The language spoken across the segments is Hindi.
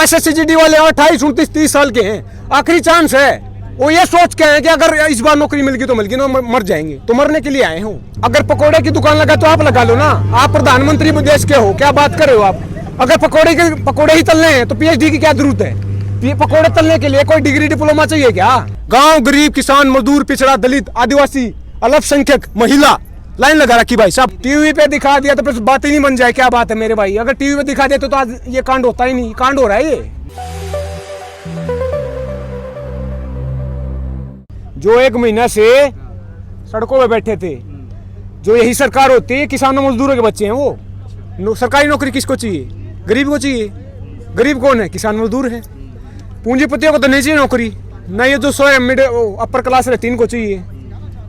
SSCGD वाले 28, 29, 30 साल के हैं, आखिरी चांस है। वो ये सोच के हैं कि अगर इस बार नौकरी मिल गई तो मिल गई, ना मर जाएंगे। तो मरने के लिए आए हो। अगर पकोड़े की दुकान लगा तो आप लगा लो ना, आप प्रधानमंत्री देश के हो, क्या बात कर रहे हो आप। अगर पकोड़े ही तलने हैं तो PhD की क्या जरूरत है। ये पकोड़े तलने के लिए कोई डिग्री डिप्लोमा चाहिए क्या। गांव गरीब, किसान, मजदूर, पिछड़ा, दलित, आदिवासी, अल्पसंख्यक, महिला लाइन लगा रखी भाई साहब। टीवी पे दिखा दिया तो फिर बात ही नहीं बन जाए, क्या बात है मेरे भाई। अगर टीवी पे दिखा दिया तो आज ये कांड होता ही नहीं, कांड हो रहा है ये। जो 1 महीना से सड़कों पे बैठे थे, जो यही सरकार होती है, किसानों मजदूरों के बच्चे हैं वो। सरकारी नौकरी किसको चाहिए, गरीब को चाहिए। गरीब कौन है, किसान मजदूर है। पूंजीपतियों को तो नहीं चाहिए नौकरी, नहीं ये जो मिड अपर क्लास रहती इनको चाहिए।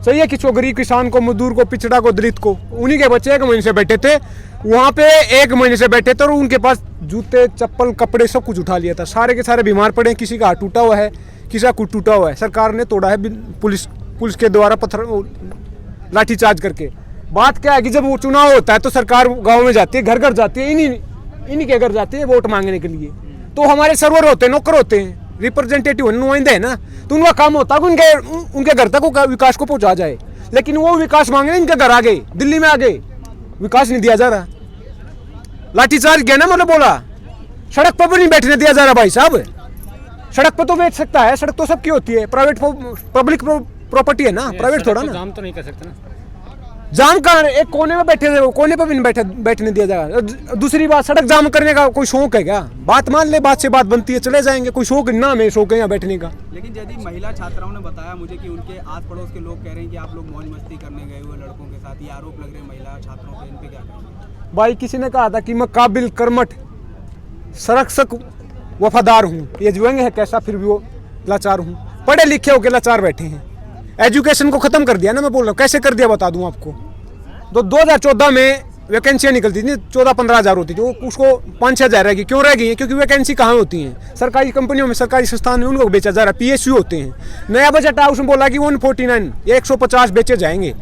चाहिए किसको, गरीब, किसान को, मजदूर को, पिछड़ा को, दलित को। उन्हीं के बच्चे 1 महीने से बैठे थे वहाँ पे, 1 महीने से बैठे थे और उनके पास जूते, चप्पल, कपड़े सब कुछ उठा लिया था। सारे के सारे बीमार पड़े, किसी का हाथ टूटा हुआ है, किसी का कुछ टूटा हुआ है। सरकार ने तोड़ा है पुलिस के द्वारा पत्थर लाठीचार्ज करके। बात क्या है कि जब वो चुनाव होता है तो सरकार गाँव में जाती है, घर घर जाती है, इन्हीं के घर जाती है वोट मांगने के लिए। तो हमारे सर्वर होते हैं, नौकर होते हैं, रिप्रेजेंटेटिव नुमाइंदे है ना, तो उनका काम होता है कि उनके घर तक वो विकास को पहुंचा जाए। लेकिन वो विकास मांगे इनके घर आ गए, दिल्ली में आ गए, विकास नहीं दिया जा रहा। लाठीचार्ज किया ना, मतलब बोला सड़क पर भी नहीं बैठने दिया जा रहा भाई साहब। सड़क पर तो बैठ सकता है, सड़क तो सबकी होती है, प्राइवेट पब्लिक प्रॉपर्टी है ना, प्राइवेट थोड़ा ना। जाम तो नहीं कर सकते ना, जाम का एक कोने में बैठे थे, कोने पर भी नहीं बैठने दिया जाएगा। दूसरी बात, सड़क जाम करने का कोई शौक है क्या। बात मान ले, बात से बात बनती है, चले जाएंगे। कोई शौक ना, हमें शौक है यहाँ बैठने का। लेकिन यदि महिला छात्राओं ने बताया मुझे कि उनके आस पड़ोस के लोग कह रहे हैं कि आप लोग मौज मस्ती करने गए हुए लड़कों के साथ, ये आरोप लग रहे हैं महिला छात्रों पे, इन पे क्या कहेंगे। भाई किसी ने कहा था कि मैं काबिल, कर्मठ, सरक्षक, वफादार हूँ। ये व्यंग्य है कैसा, फिर भी वो लाचार हूँ। पढ़े लिखे होके लाचार बैठे हैं। एजुकेशन को खत्म कर दिया ना, मैं बोल रहा हूँ। कैसे कर दिया बता दूं आपको। तो 2014 में वैकेंसियाँ निकलती थी, 14-15 हज़ार होती थी, वो उसको 5-6 हज़ार रहेगी। क्यों रह गई है, क्योंकि वैकेंसी कहाँ होती हैं, सरकारी कंपनियों में, सरकारी संस्थान में, उनको बेचा जा रहा है। PSU होते हैं। नया बजट आया, उसमें बोला कि 149 150 बेचे जाएंगे,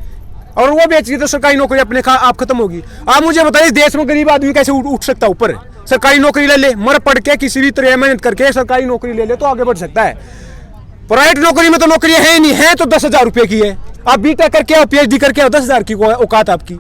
और वो बेच के तो सरकारी नौकरी अपने आप खत्म होगी। आप मुझे बताइए, देश में गरीब आदमी कैसे उठ सकता है ऊपर। सरकारी नौकरी ले ले, मर पड़ के, किसी भी तरह मेहनत करके सरकारी नौकरी ले ले तो आगे बढ़ सकता है। प्राइवेट नौकरी में तो नौकरी है ही नहीं, है तो 10,000 रुपये की है। आप BTech करके आओ, PhD करके आओ, 10,000 की औकात आपकी।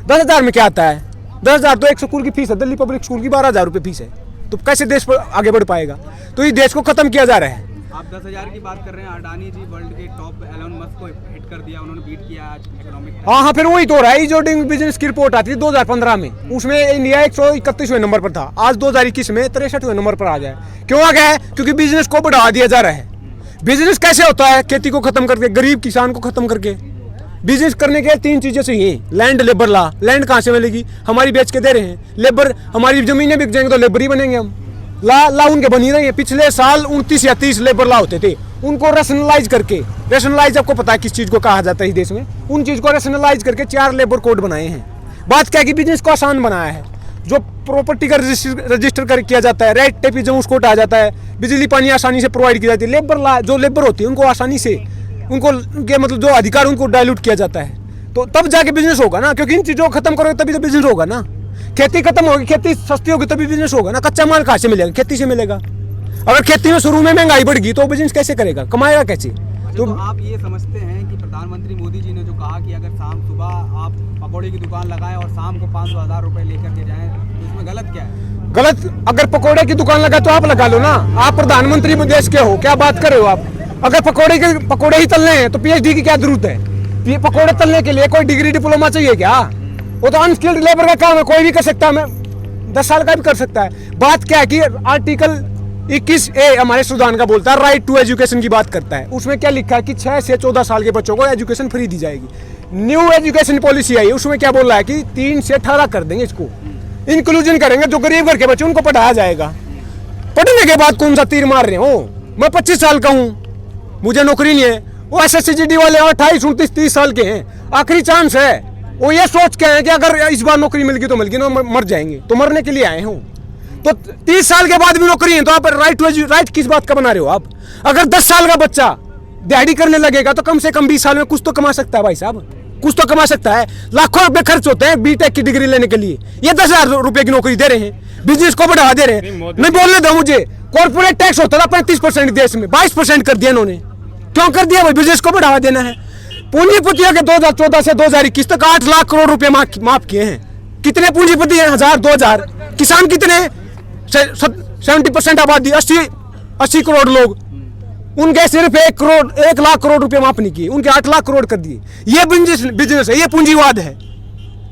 10,000 में क्या आता है। 10,000 तो एक स्कूल की फीस है, दिल्ली पब्लिक स्कूल की 12,000 रुपये फीस है। तो कैसे देश पर आगे बढ़ पाएगा। तो इस देश को खत्म किया जा रहा है। आप 10,000 की बात कर रहे हैं। अडानी जी वर्ल्ड के टॉप एलन मस्क को हिट कर दिया, उन्होंने बीट किया आज इकोनॉमिक। हाँ, फिर वही तो हो रहा है। जो डूइंग बिजनेस की रिपोर्ट आती थी 2015 में, उसमें इंडिया 131वें नंबर पर था। आज 2021 में 63वें नंबर पर आ जाए। क्यों आ गया है, क्योंकि बिजनेस को बढ़ावा दिया जा रहा है। बिजनेस कैसे होता है, खेती को खत्म करके, गरीब किसान को खत्म करके। बिजनेस करने के 3 चीजें चाहिए, लैंड, लेबर, ला। लैंड कहाँ से मिलेगी, हमारी बेच के दे रहे हैं। लेबर, हमारी जमीनें बिक जाएंगी तो लेबर ही बनेंगे हम। ला उनके बनी रही है। पिछले साल 29 या 30 लेबर ला होते थे, उनको रेशनलाइज करके, रेशनलाइज आपको पता है किस चीज को कहा जाता है इस देश में, उन चीज को रेशनलाइज करके 4 लेबर कोड बनाए हैं। बात क्या है कि बिजनेस को आसान बनाया है। जो प्रॉपर्टी का रजिस्टर किया जाता है, रेट टेपिज्म उसको हटाया जाता है, बिजली पानी आसानी से प्रोवाइड की जाती है। लेबर, जो लेबर होती है उनको आसानी से, उनके मतलब जो अधिकार उनको डायल्यूट किया जाता है। तो तब जाके बिजनेस होगा ना, क्योंकि इन चीजों को खत्म करोगे तभी तो बिजनेस होगा ना। खेती खत्म होगी, खेती सस्ती होगी तभी बिजनेस होगा ना। कच्चा माल कहाँ से मिलेगा, खेती से मिलेगा। अगर खेती में शुरू में महंगाई बढ़ गई तो बिजनेस कैसे करेगा, कमाएगा कैसे। तो आप ये समझते हैं कि प्रधानमंत्री मोदी जी ने जो कहा कि अगर शाम सुबह आप पकौड़े की दुकान लगाएं और शाम को 500,000 रुपए लेकर के जाएं, तो इसमें गलत क्या है। गलत, अगर पकौड़े की दुकान लगा तो आप लगा लो ना, आप प्रधानमंत्री देश के हो, क्या बात कर रहे हो आप। अगर पकौड़े ही तलने हैं तो PhD की क्या जरूरत है। ये पकौड़े तलने के लिए कोई डिग्री डिप्लोमा चाहिए क्या। वो तो अनस्किल्ड लेबर का काम है, कोई भी कर सकता है। मैं 10 साल का भी कर सकता है। बात क्या है कि आर्टिकल 21A हमारे संविधान का बोलता है, राइट टू एजुकेशन की बात करता है। उसमें क्या लिखा है कि 6 से 14 साल के बच्चों को एजुकेशन फ्री दी जाएगी। न्यू एजुकेशन पॉलिसी आई, उसमें क्या बोल रहा है कि 3 से 18 कर देंगे, इसको इंक्लूजन करेंगे। जो गरीब घर के बच्चे उनको पढ़ाया जाएगा। पढ़ने के बाद कौन सा तीर मार रहे हो। मैं 25 साल का हूँ, मुझे नौकरी नहीं है। वो SSCGD वाले 28, 29, 30 साल के हैं, आखिरी चांस है। वो ये सोच के हैं कि अगर इस बार नौकरी मिल गई तो मिल गई, ना मर जाएंगे। तो मरने के लिए आए हो। तो 30 साल के बाद भी नौकरी है तो आप राइट किस बात का बना रहे हो आप। अगर 10 साल का बच्चा दिहाड़ी करने लगेगा तो कम से कम 20 साल में कुछ तो कमा सकता है भाई साहब, कुछ तो कमा सकता है। लाखों रुपए खर्च होते हैं BTech की डिग्री लेने के लिए, ये 10,000 रुपए की नौकरी दे रहे हैं, बिजनेस को बढ़ावा दे रहे हैं। नहीं बोलने दो मुझे, कॉर्पोरेट टैक्स होता था 35% देश में, 22% कर दिया इन्होंने। क्यों कर दिया भाई? बिजनेस को बढ़ावा देना है। पूंजीपतियों के 2014 से 2021 तक 8 लाख करोड़ रुपए माफ किए हैं। कितने पूंजीपति हैं? 1000 2000। किसान कितने? 70% आबादी, 80 करोड़ लोग। उनके सिर्फ 1 लाख करोड़ रुपए माफ नहीं किए, उनके 8 लाख करोड़ कर दिए। ये बिजनेस है, ये पूंजीवाद है।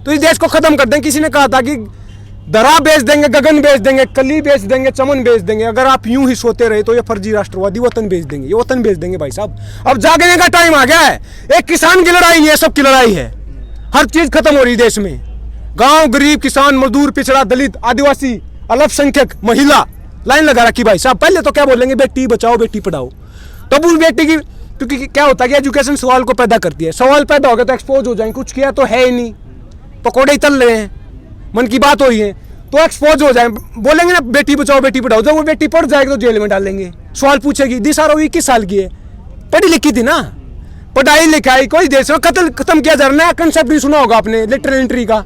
तो इस देश को खत्म कर दें। किसी ने कहा था कि दरा बेच देंगे, गगन बेच देंगे, कली बेच देंगे, चमन बेच देंगे। अगर आप यूं ही सोते रहे तो ये फर्जी राष्ट्रवादी वतन बेच देंगे, ये वतन बेच देंगे भाई साहब। अब जागने का टाइम आ गया है। एक किसान की लड़ाई नहीं है, सबकी लड़ाई है। हर चीज खत्म हो रही देश में। गांव, गरीब, किसान, मजदूर, पिछड़ा, दलित, आदिवासी, अल्पसंख्यक, महिला लाइन लगा रखी भाई साहब। पहले तो क्या बोलेंगे? बेटी बचाओ, बेटी पढ़ाओ। तब उस बेटी की, क्योंकि क्या होता है कि एजुकेशन सवाल को पैदा करती है। सवाल पैदा हो गया तो एक्सपोज हो जाएंगे। कुछ किया तो है ही नहीं, पकौड़े ही तल रहे हैं, मन की बात हो रही है तो एक्सपोज हो जाए। बोलेंगे ना बेटी बचाओ, बेटी पढ़ाओ। जब वो बेटी पढ़ जाएगी तो जेल में डालेंगे। सवाल पूछेगी, दिशा रोवी 21 साल की है, पढ़ी लिखी थी ना, पढ़ाई लिखाई कोई देश में कत्ल खत्म किया जा रहा है। नया कंसेप्ट नहीं सुना होगा आपने लिटरल एंट्री का।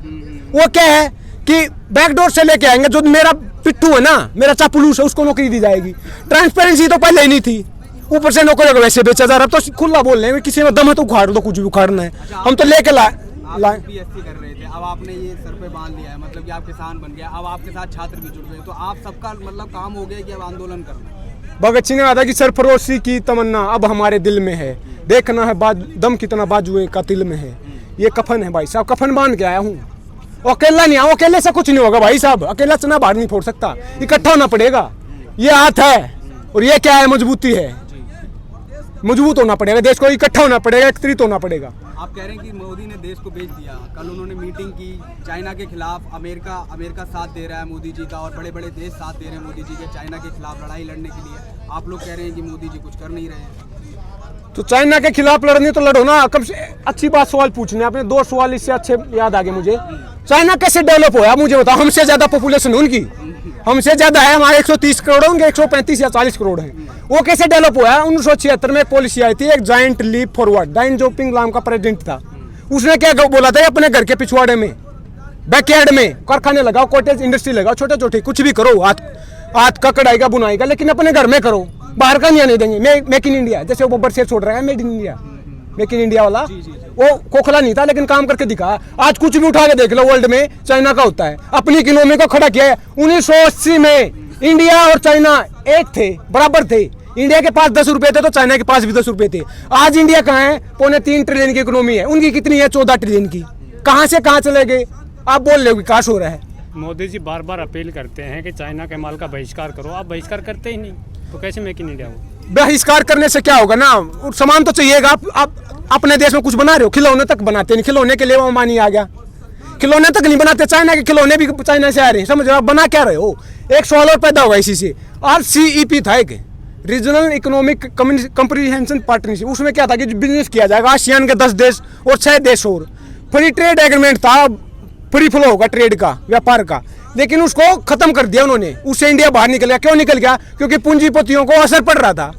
वो क्या है कि बैकडोर से लेके आएंगे। जो मेरा पिट्ठू है ना, मेरा चापलूस है, उसको नौकरी दी जाएगी। ट्रांसपेरेंसी तो पहले ही नहीं थी, ऊपर से नौकरियों को वैसे बेचा जा रहा। तो खुला बोल रहे हैं, किसी में दम है तो उखाड़ दो, कुछ भी उखाड़ना है। हम तो लेके लाए। यूपीएससी कर रहे थे, अब आपने ये सर पे बांध लिया है, मतलब कि आप किसान बन गया। अब आपके साथ छात्र भी जुड़ गए, तो आप सबका मतलब काम हो गया कि अब आंदोलन करना। भगत सिंह ने कहा था कि सरफरोशी की तमन्ना अब हमारे दिल में है, देखना है दम कितना बाजुए का तिल में है। ये कफन है भाई साहब, कफन बांध के आया हूँ। अकेला नहीं आऊँ, अकेले से कुछ नहीं होगा भाई साहब। अकेला चना बाहर नहीं फोड़ सकता, इकट्ठा होना पड़ेगा। ये हाथ है और ये क्या है? मजबूती है। मजबूत होना पड़ेगा, देश को इकट्ठा होना पड़ेगा, एकत्रित होना पड़ेगा। आप कह रहे हैं कि मोदी ने देश को बेच दिया। कल उन्होंने मीटिंग की चाइना के खिलाफ। अमेरिका साथ दे रहा है मोदी जी का, और बड़े बड़े देश साथ दे रहे हैं मोदी जी के चाइना के खिलाफ लड़ाई लड़ने के लिए। आप लोग कह रहे हैं कि मोदी जी कुछ कर नहीं रहे हैं। तो चाइना के खिलाफ लड़नी तो लड़ो ना। कम से अच्छी बात सवाल पूछने आपने, 2 सवाल इससे अच्छे याद आ गए मुझे। चाइना कैसे डेवलप हुआ मुझे बताओ। हमसे ज्यादा पॉपुलेशन उनकी, हमसे ज्यादा है। हमारे 130 करोड़ होंगे, 135 या 40 करोड़ है। वो कैसे डेवलप हुआ है? 1976 में एक पॉलिसी आई थी, एक जायंट लीप फॉरवर्ड। डाइन जोपिंग नाम का प्रेसिडेंट था। उसने क्या बोला था? अपने घर के पिछवाड़े में, बैकयार्ड में कारखाने लगाओ, कॉटेज इंडस्ट्री लगाओ, छोटे छोटे कुछ भी करो, हाथ का कढ़ाई का बुनाई का, लेकिन अपने घर में करो, बाहर का नहीं आने देंगे। मेक इन इंडिया, जैसे वो बब्बर शेर छोड़ रहा है, made in India, make in India वाला। वो खोखला नहीं था लेकिन काम करके दिखा। आज कुछ भी उठा के देख लो, वर्ल्ड में चाइना का होता है। अपनी इकोनॉमी को खड़ा किया है। 1980 में इंडिया और चाइना एक थे, बराबर थे। इंडिया के पास 10 रुपए थे तो चाइना के पास भी 10 रुपए थे। आज इंडिया कहाँ है? 3.25 ट्रिलियन की इकोनॉमी है। उनकी कितनी है? 14 ट्रिलियन की। कहाँ से कहाँ चले गए? आप बोल रहे हो विकास हो रहा है। मोदी जी बार बार अपील करते हैं कि चाइना के माल का बहिष्कार करो। आप बहिष्कार करते ही नहीं, तो कैसे मेक इन इंडिया हो? बहिष्कार करने से क्या होगा ना, सामान तो चाहिएगा। आप अपने देश में कुछ बना रहे हो, खिलौने तक बनाते नहीं। खिलौने के लिए वो मानी आ गया, खिलौने तक नहीं बनाते। चाइना के खिलौने भी चाइना से आ रहे हैं, समझ रहे हो? बना क्या रहे हो? एक सवाल और पैदा होगा इसी से। RCEP था एक, रीजनल इकोनॉमिक कंप्रीहेंशन पार्टनरशिप। उसमें क्या था कि बिजनेस किया जाएगा आसियान के 10 देश और 6 देश और। फ्री ट्रेड एग्रीमेंट था, फ्री फ्लो होगा ट्रेड का, व्यापार का, लेकिन उसको खत्म कर दिया उन्होंने। उससे इंडिया बाहर निकल गया। क्यों निकल गया? क्योंकि पूंजीपतियों को असर पड़ रहा था,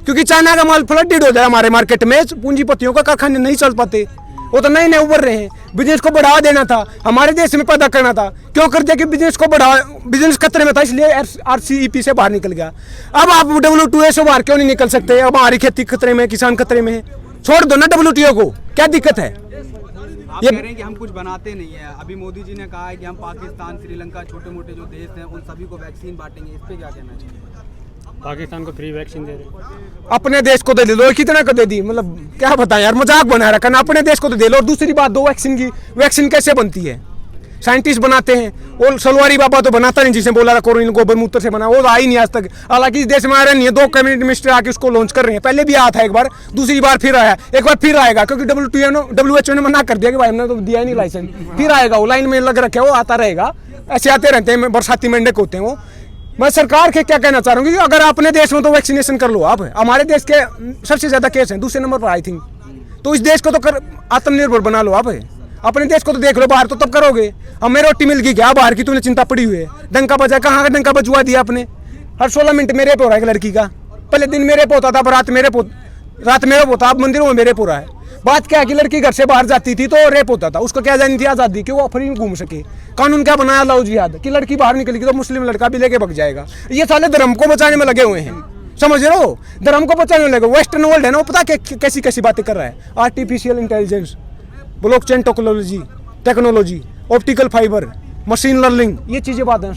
क्योंकि चाइना का माल फ्लडेड हो जाए हमारे मार्केट में। पूंजीपतियों का कारखाने नहीं चल पाते, वो तो नए नए उभर रहे हैं। बिजनेस को बढ़ावा देना था, हमारे देश में पैदा करना था। क्यों कर दिया कि बिजनेस को बढ़ावा, बिजनेस खतरे में था, इसलिए RCEP से बाहर निकल गया। अब आप WTO से बाहर क्यों नहीं निकल सकते? अब हमारी खेती खतरे में, किसान खतरे में है। छोड़ दो ना WTO को, क्या दिक्कत है? आप कह रहे हैं कि हम कुछ बनाते नहीं है। अभी मोदी जी ने कहा है कि हम पाकिस्तान, श्रीलंका, छोटे मोटे जो देश हैं उन सभी को वैक्सीन बांटेंगे। इस पे क्या कहना चाहिए? पाकिस्तान को फ्री वैक्सीन दे रहे। अपने देश को तो दे दो, कितना को दे दी? मतलब क्या बताएं यार, मजाक बना रखा ना। अपने देश को तो दे लो। और दूसरी बात, 2 वैक्सीन की, वैक्सीन कैसे बनती है? साइंटिस्ट बनाते हैं। और सलवारी बाबा तो बनाता नहीं, जिसने बोला कोरोना गोबर मूत्र से बना, वो आई नहीं आज तक। हालांकि इस देश में आ रहा नहीं है। 2 कैबिनेट मिनिस्टर आके उसको लॉन्च कर रहे हैं। पहले भी आया था एक बार, दूसरी बार फिर आया, एक बार फिर आएगा, क्योंकि WHO ने मना कर दिया कि भाई हमने तो दिया ही नहीं लाइसेंस। फिर आएगा, वो लाइन में लग रखे, वो आता रहेगा। ऐसे आते रहते हैं, बरसाती मेंढक होते हैं वो। मैं सरकार के क्या कहना चाह रहा हूँ कि अगर अपने देश में तो वैक्सीनेशन कर लो आप। हमारे देश के सबसे ज्यादा केस हैं, दूसरे नंबर पर आई थिंक। तो इस देश को तो आत्मनिर्भर बना लो आप। अपने देश को तो देख लो, बाहर तो तब करोगे। हमें रोटी मिल गई क्या? बाहर की तूने चिंता पड़ी हुई है। डंका बजा, कहाँ का डंका बजवा दिया आपने? हर 16 मिनट मेरे पे हो रहा है एक लड़की का। पहले दिन मेरे पे होता था, रात मेरे पे होता, अब मंदिरों में मेरे पे हो रहा है। बात क्या है कि लड़की घर से बाहर जाती थी तो रेप होता था, उसको क्या जानी थी आज़ादी कि वो फ्री घूम सके। कानून क्या बनाया लव जिहाद कि लड़की बाहर निकलेगी तो मुस्लिम लड़का भी लेके भग जाएगा। ये साले धर्म को बचाने में लगे हुए हैं, समझ रहे हो, धर्म को बचाने में लगे। वेस्टर्न वर्ल्ड है ना, वो पता कैसी कैसी बातें कर रहा है, artificial intelligence, blockchain technology, optical fibre, machine learning, ये चीज़ें बात है।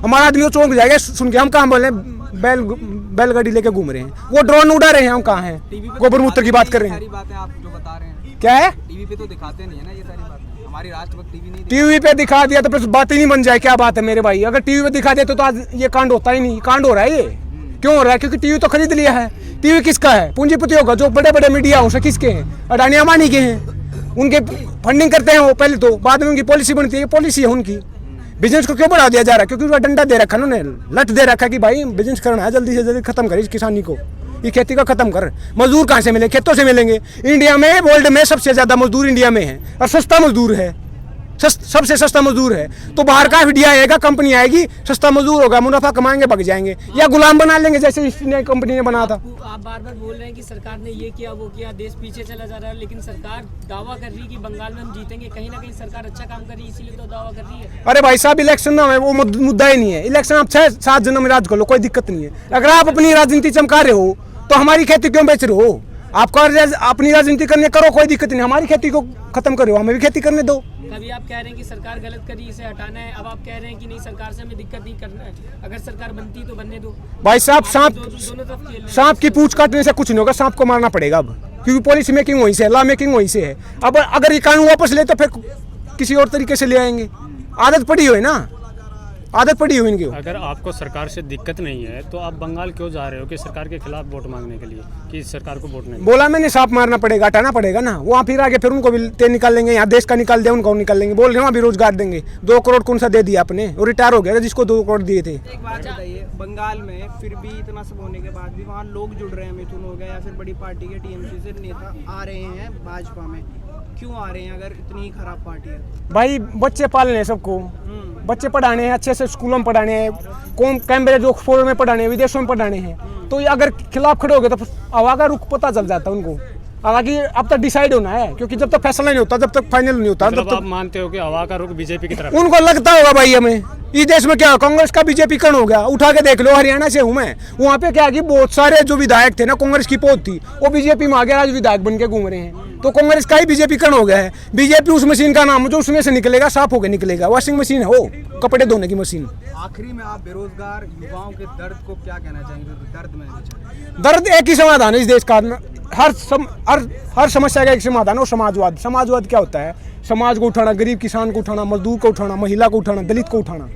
हमारा आदमी को चौंक जाएगा सुन के। हम कहाँ बोल रहे हैं बैलगाड़ी लेके घूम रहे हैं, वो ड्रोन उड़ा रहे हैं, हम कहाँ हैं गोबर मूत्र की बात कर रहे हैं। सारी बातें आप जो बता रहे हैं क्या है, टीवी पे तो दिखाते नहीं है ना ये सारी बातें, हमारी राष्ट्रभक्त टीवी नहीं टीवी पे दिखा दिया तो फिर बात ही नहीं बन जाए। क्या बात है मेरे भाई, अगर टीवी पे दिखा देते तो आज ये कांड होता ही नहीं। कांड हो रहा है, ये क्यों हो रहा है? क्योंकि टीवी तो खरीद लिया है। टीवी किसका है? पूंजीपतियों का। जो बड़े बड़े मीडिया हाउस है किसके हैं? अडानी अंबानी के हैं, उनके फंडिंग करते हैं वो पहले तो, बाद में उनकी पॉलिसी बनती है। ये पॉलिसी है उनकी। बिजनेस को क्यों बढ़ा दिया जा रहा है? क्योंकि उसका डंडा दे रखा उन्होंने, लट दे रखा कि भाई बिजनेस करना है, जल्दी से जल्दी खत्म कर इस किसानी को, ये खेती का खत्म कर। मजदूर कहाँ से मिले? खेतों से मिलेंगे। इंडिया में वर्ल्ड में सबसे ज्यादा मजदूर इंडिया में है और सस्ता मजदूर है, सबसे सस्ता मजदूर है। तो बाहर का एफडीआई आएगा, कंपनी आएगी, सस्ता मजदूर होगा, मुनाफा कमाएंगे, भाग जाएंगे, या गुलाम बना लेंगे जैसे ईस्ट इंडिया कंपनी ने बना था। आप बार बार बोल रहे हैं कि सरकार ने ये किया वो किया, देश पीछे चला जा रहा है, लेकिन सरकार दावा कर रही है कि बंगाल में हम जीतेंगे। कहीं ना कहीं सरकार अच्छा काम कर रही है, इसीलिए तो दावा कर रही है। अरे भाई साहब, इलेक्शन ना है वो मुद्दा ही नहीं है। इलेक्शन आप 6-7 जन्म में राज कर लो, कोई दिक्कत नहीं है। अगर आप अपनी राजनीति चमका रहे हो तो हमारी खेती क्यों बेच रहे हो? आपको अपनी राजनीति करने करो, कोई दिक्कत नहीं। हमारी खेती को खत्म करो, हमें भी खेती करने दो। कभी आप कह रहे हैं कि सरकार गलत करी, इसे हटाना है, अब आप कह रहे हैं कि नहीं सरकार से हमें दिक्कत नहीं करना है, अगर सरकार बनती तो बनने दो। भाई साहब, दोनों तरफ खेल सांप की पूंछ काटने से कुछ नहीं होगा, सांप को मारना पड़ेगा अब, क्योंकि पॉलिसी मेकिंग वहीं से है, लॉ मेकिंग वहीं से है। अब अगर ये कानून वापस ले तो फिर किसी और तरीके से ले आएंगे। आदत पड़ी हुई ना, आदत पड़ी हुई इनकी। अगर आपको सरकार से दिक्कत नहीं है तो आप बंगाल क्यों जा रहे हो कि सरकार के खिलाफ वोट मांगने के लिए, कि सरकार को वोट नहीं? बोला मैंने, सांप मारना पड़ेगा, हटाना पड़ेगा ना। वहाँ फिर आगे फिर उनको भी तेल निकाल लेंगे, यहाँ देश का निकाल दिया उनको निकाल लेंगे। बोल रहे हो अभी रोजगार देंगे, 2 करोड़ कौन सा दे दिया आपने? वो रिटायर हो गया जिसको 2 करोड़ दिए थे। एक बात बताइए, बंगाल में फिर भी इतना सब होने के बाद भी वहाँ लोग जुड़ रहे हैं, मिथुन हो गया या फिर बड़ी पार्टी के टीएमसी से नेता आ रहे हैं भाजपा में, क्यों आ रहे हैं अगर इतनी खराब पार्टी है? भाई बच्चे पालने हैं सबको, बच्चे पढ़ाने हैं, अच्छे से स्कूलों में पढ़ाने हैं, कैम्ब्रिज ऑक्सफोर्ड में पढ़ाने हैं, विदेशों में पढ़ाने हैं। तो ये अगर खिलाफ खड़े हो गए तो हवा का रुख पता चल जाता है उनको। हालांकि अब तक डिसाइड होना है, क्योंकि जब तक फैसला नहीं होता, जब तक फाइनल नहीं होता, मतलब तब आप मानते हो कि हवा का रुख बीजेपी की तरफ? उनको लगता होगा भाई हमें इस देश में क्या कांग्रेस का बीजेपी कर्ण हो गया। उठा के देख लो, हरियाणा से हूँ मैं, वहाँ पे क्या कि बहुत सारे जो विधायक थे ना, कांग्रेस की पहुंच थी, वो बीजेपी में आ गया, आज विधायक बन के घूम रहे हैं। तो कांग्रेस का ही बीजेपी कर्ण हो गया है। बीजेपी उस मशीन का नाम जो उसमें से निकलेगा, साफ होकर निकलेगा। वॉशिंग मशीन है वो, कपड़े धोने की मशीन। आखिरी में आप बेरोजगार युवाओं के दर्द को क्या कहना चाहेंगे? दर्द में दर्द एक ही समाधान है इस देश का, हर समस्या का एक समाधान है, वो समाजवाद। समाजवाद क्या होता है? समाज को उठाना, गरीब किसान को उठाना, मजदूर को उठाना, महिला को उठाना, दलित को उठाना।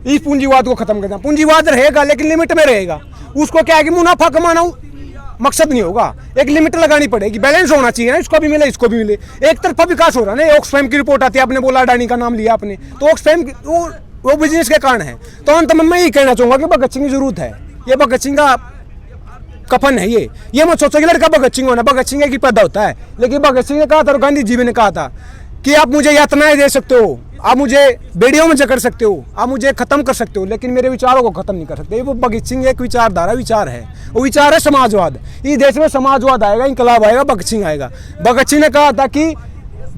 इस पूंजीवाद को खत्म करना। पूंजीवाद रहेगा लेकिन लिमिट में रहेगा। उसको क्या है कि मुनाफा कमाना मकसद नहीं होगा, एक लिमिट लगानी पड़ेगी, बैलेंस होना चाहिए ना, इसको भी मिले इसको भी मिले। एक तरफा विकास हो रहा है ना। ऑक्सफैम की रिपोर्ट आती है, आपने बोला अडानी का नाम लिया आपने, तो ऑक्सफैम वो बिजनेस के कारण है। तो अंत में मैं यही कहना चाहूंगा कि भगत सिंह की जरूरत है। ये भगत सिंह का कफन है ये मत सोचो कि लड़का भगत सिंह होना, भगत सिंह की पैदा होता है। लेकिन भगत सिंह ने कहा था और गांधी जी ने कहा था कि आप मुझे यातनाएं दे सकते हो, आप मुझे बेड़ियों में जकड़ सकते हो, आप मुझे खत्म कर सकते हो, लेकिन मेरे विचारों को खत्म नहीं कर सकते। वो भगत सिंह एक विचारधारा विचार है, वो विचार है समाजवाद। इस देश में समाजवाद आएगा, इंकलाब आएगा, भगत सिंह आएगा। भगत सिंह ने कहा था कि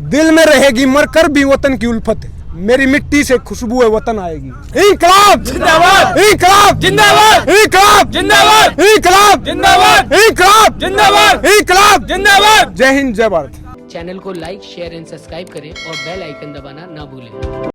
दिल में रहेगी मरकर भी वतन की उल्फत, मेरी मिट्टी से खुशबू है वतन आएगी। इंकलाब जिंदाबाद, इंकलाब जिंदाबाद, इंकलाब जिंदाबाद, इंकलाब जिंदाबाद, इंकलाब जिंदाबाद, इंकलाब जिंदाबाद। जय हिंद, जय भारत। चैनल को लाइक, शेयर एंड सब्सक्राइब करें और बेल आइकन दबाना ना भूलें।